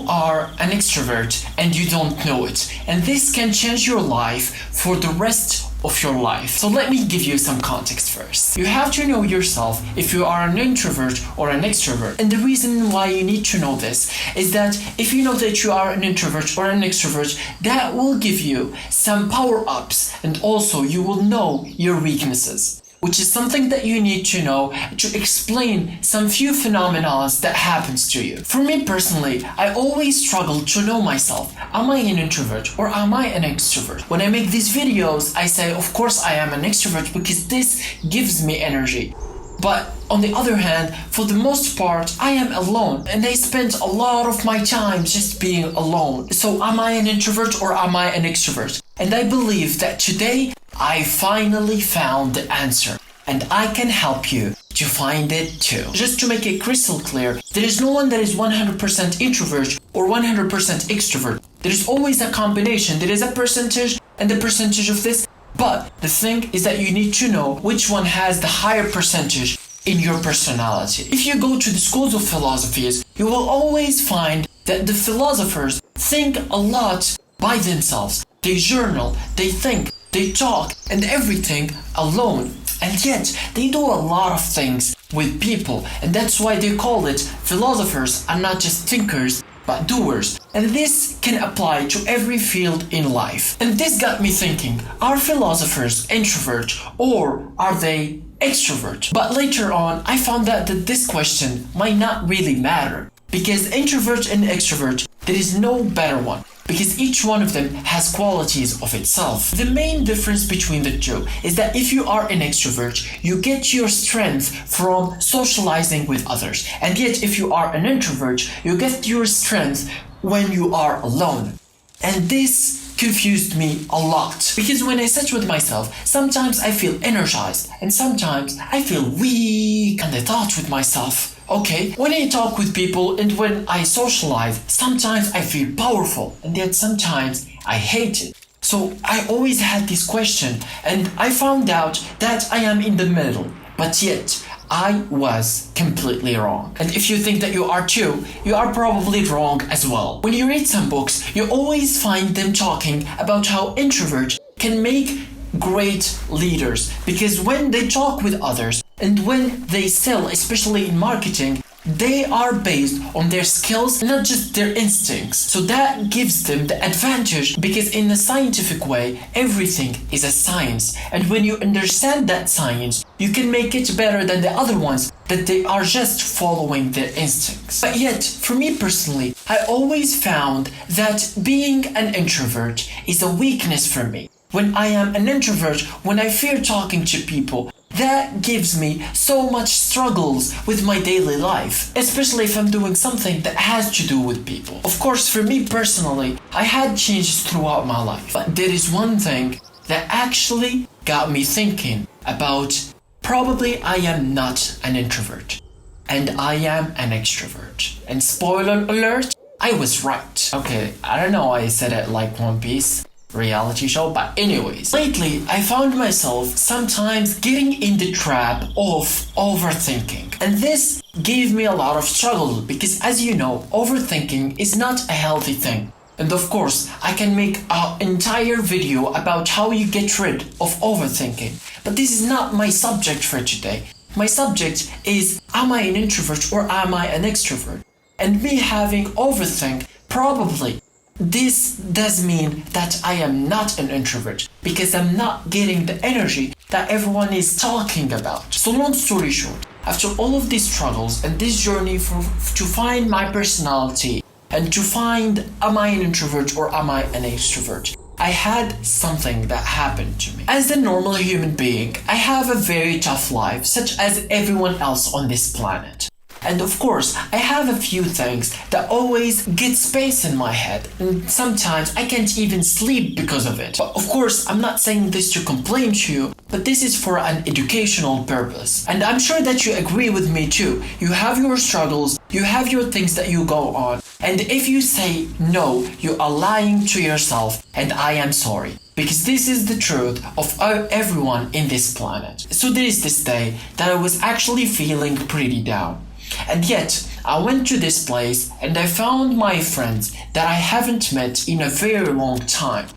are an extrovert and you don't know it, and this can change your life for the rest of your life. So let me give you some context first. You have to know yourself if you are an introvert or an extrovert. And the reason why you need to know this is that if you know that you are an introvert or an extrovert, that will give you some power-ups, and also you will know your weaknesses, which is something that you need to know to explain some few phenomena that happens to you. For me personally, I always struggle to know myself. Am I an introvert or am I an extrovert? When I make these videos, I say, of course I am an extrovert because this gives me energy. But on the other hand, for the most part, I am alone and I spend a lot of my time just being alone. So am I an introvert or am I an extrovert? And I believe that today I finally found the answer, and I can help you to find it too. Just to make it crystal clear, there is no one that is 100% introvert or 100% extrovert. There is always a combination. There is a percentage and the percentage of this. But the thing is that you need to know which one has the higher percentage in your personality. If you go to the schools of philosophies, you will always find that the philosophers think a lot by themselves. They journal, they think, they talk and everything alone. And yet they do a lot of things with people, and that's why they call it philosophers are not just thinkers but doers. And this can apply to every field in life. And this got me thinking, are philosophers introvert or are they extrovert? But later on I found out that this question might not really matter, because introvert and extrovert, there is no better one, because each one of them has qualities of itself. The main difference between the two is that if you are an extrovert, you get your strength from socializing with others. And yet if you are an introvert, you get your strength when you are alone. And this confused me a lot, because when I sit with myself, sometimes I feel energized and sometimes I feel weak. And I thought with myself, okay, when I talk with people and when I socialize, sometimes I feel powerful and yet sometimes I hate it. So I always had this question, and I found out that I am in the middle, but yet I was completely wrong. And if you think that you are too, you are probably wrong as well. When you read some books, you always find them talking about how introverts can make great leaders, because when they talk with others and when they sell, especially in marketing, they are based on their skills, not just their instincts. So that gives them the advantage, because in a scientific way, everything is a science. And when you understand that science, you can make it better than the other ones that they are just following their instincts. But yet, for me personally, I always found that being an introvert is a weakness for me. When I am an introvert, when I fear talking to people, that gives me so much struggles with my daily life, especially if I'm doing something that has to do with people. Of course, for me personally, I had changes throughout my life, but there is one thing that actually got me thinking about probably I am not an introvert and I am an extrovert. And spoiler alert, I was right. Okay, I don't know why I said it like One Piece reality show, but anyways, lately I found myself sometimes getting in the trap of overthinking, and this gave me a lot of struggle, because as you know, overthinking is not a healthy thing. And of course, I can make an entire video about how you get rid of overthinking, but this is not my subject for today. My subject is, am I an introvert or am I an extrovert? And me having overthink, probably this does mean that I am not an introvert, because I'm not getting the energy that everyone is talking about. So long story short, after all of these struggles and this journey to find my personality and to find, am I an introvert or am I an extrovert, I had something that happened to me. As a normal human being, I have a very tough life, such as everyone else on this planet. And of course, I have a few things that always get space in my head, and sometimes I can't even sleep because of it. But of course, I'm not saying this to complain to you, but this is for an educational purpose. And I'm sure that you agree with me too. You have your struggles, you have your things that you go on, and if you say no, you are lying to yourself, and I am sorry. Because this is the truth of everyone in this planet. So there is this day that I was actually feeling pretty down. And yet, I went to this place and I found my friends that I haven't met in a very long time.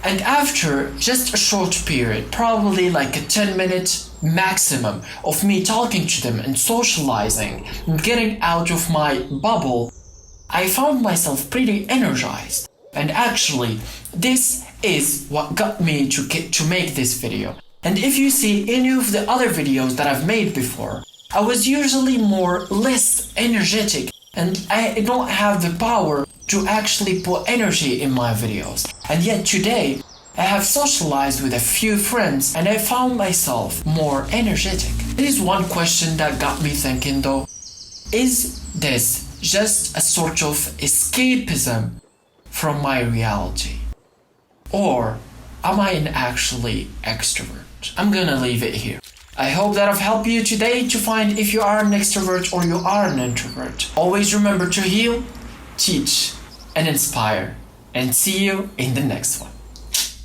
And after just a short period, probably like a 10-minute maximum of me talking to them and socializing and getting out of my bubble, I found myself pretty energized. And actually, this is what got me to make this video. And if you see any of the other videos that I've made before, I was usually less energetic, and I don't have the power to actually put energy in my videos. And yet today, I have socialized with a few friends and I found myself more energetic. There is one question that got me thinking though. Is this just a sort of escapism from my reality? Or am I an actually extrovert? I'm gonna leave it here. I hope that I've helped you today to find if you are an extrovert or you are an introvert. Always remember to heal, teach, and inspire. And see you in the next one.